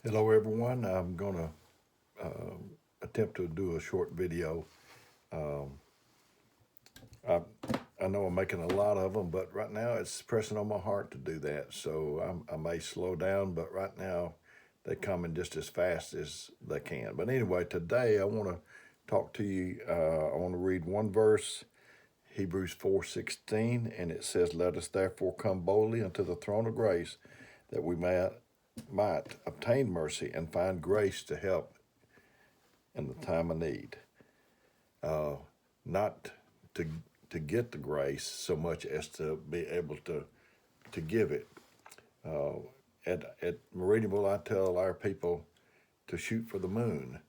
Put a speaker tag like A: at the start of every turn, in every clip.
A: Hello, everyone. I'm going to attempt to do a short video. Um, I, I know I'm making a lot of them, but right now it's pressing on my heart to do that. So I may slow down, but right now they come in just as fast as they can. But anyway, today I want to talk to you. I want to read one verse, Hebrews 4:16, and it says, "Let us therefore come boldly unto the throne of grace, that we might obtain mercy and find grace to help in the time of need." Uh, not to get the grace so much as to be able to give it. Uh, at Meridianville, I tell our people to shoot for the moon.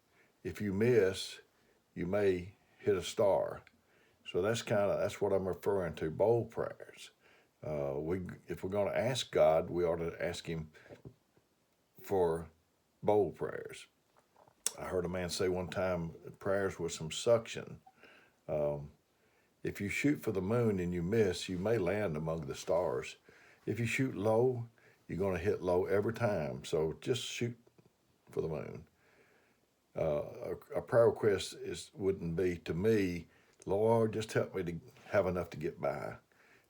A: If you miss, you may hit a star. So that's what I'm referring to. Bold prayers. If we're going to ask God, we ought to ask Him for bold prayers. I heard a man say one time, prayers with some suction. Um, If you shoot for the moon and you miss, you may land among the stars. If you shoot low, you're going to hit low every time. So just shoot for the moon. A prayer request wouldn't be to me, Lord, just help me to have enough to get by.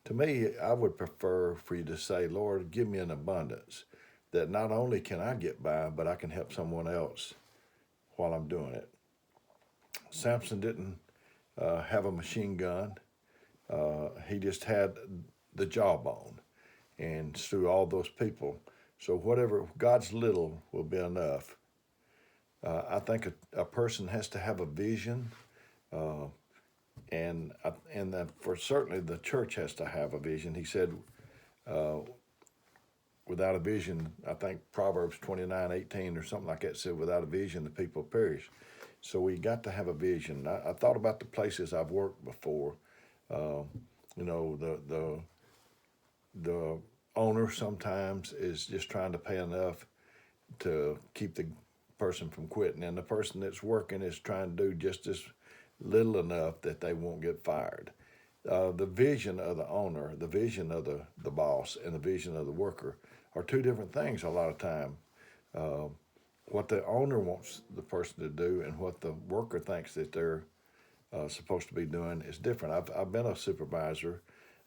A: To me, I would prefer for you to say, Lord, give me an abundance that not only can I get by, but I can help someone else while I'm doing it. Samson didn't have a machine gun. He just had the jawbone, and through all those people. So whatever God's little will be enough. I think a person has to have a vision, uh, and that for certainly the church has to have a vision. He said, uh, without a vision, I think Proverbs 29:18 or something like that said, without a vision, the people perish. So we got to have a vision. I thought about the places I've worked before. Uh, you know, the owner sometimes is just trying to pay enough to keep the person from quitting, and the person that's working is trying to do just as little enough that they won't get fired. The vision of the owner, the vision of the boss, and the vision of the worker are two different things a lot of time. Uh, what the owner wants the person to do and what the worker thinks that they're supposed to be doing is different. I've been a supervisor.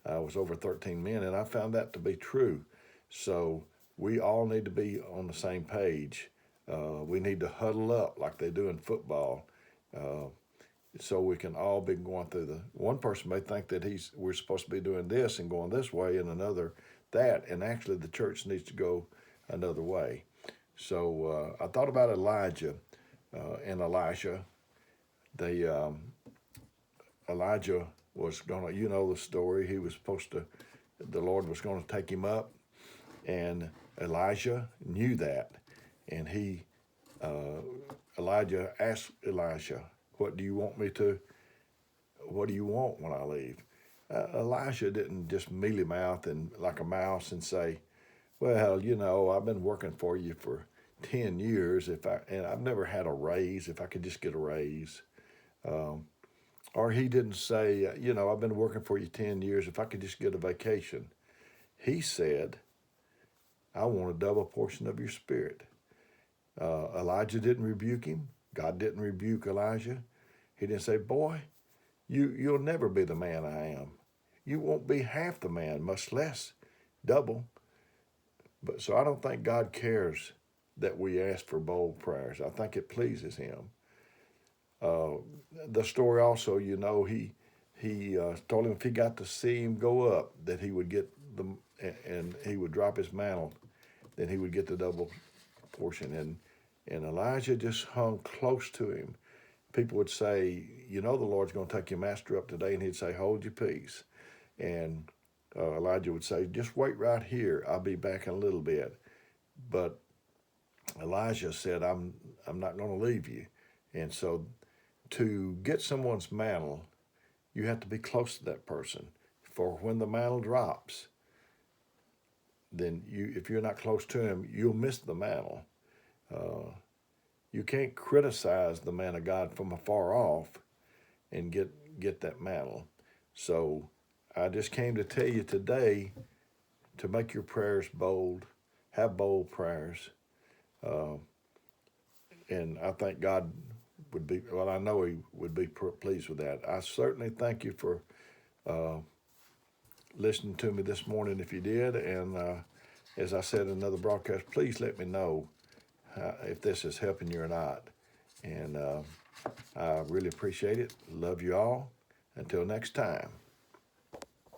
A: I was over 13 men, and I found that to be true. So we all need to be on the same page. We need to huddle up like they do in football, uh, so we can all be going through the. One person may think that we're supposed to be doing this and going this way, and another that, and actually the church needs to go another way. So I thought about Elijah and Elisha. They Elijah was gonna, you know, the story. He was supposed to, the Lord was going to take him up, and Elijah knew that, and uh, Elijah asked Elisha, "What do you want me to? What do you want when I leave?" Elisha didn't just mealy mouth and like a mouse and say, "Well, you know, I've been working for you for 10 years. And I've never had a raise. If I could just get a raise." Um, or he didn't say, "You know, I've been working for you 10 years. If I could just get a vacation." He said, "I want a double portion of your spirit." Elijah didn't rebuke him. God didn't rebuke Elijah. He didn't say, "Boy, you'll never be the man I am. You won't be half the man, much less double." But so I don't think God cares that we ask for bold prayers. I think it pleases Him. Uh, the story also, you know, he told him if he got to see him go up, that he would get the and he would drop his mantle, then he would get the double portion. And Elijah just hung close to him. People would say, "You know, the Lord's going to take your master up today," and he'd say, "Hold your peace." And Elijah would say, "Just wait right here. I'll be back in a little bit." But Elijah said, I'm not going to leave you." And so to get someone's mantle, you have to be close to that person. For when the mantle drops, then if you're not close to him, you'll miss the mantle. Uh, you can't criticize the man of God from afar off and get that mantle. So I just came to tell you today to make your prayers bold, have bold prayers. And I think God would be, well, I know He would be pleased with that. I certainly thank you for listening to me this morning if you did. And as I said in another broadcast, please let me know if this is helping you or not. And I really appreciate it. Love you all. Until next time.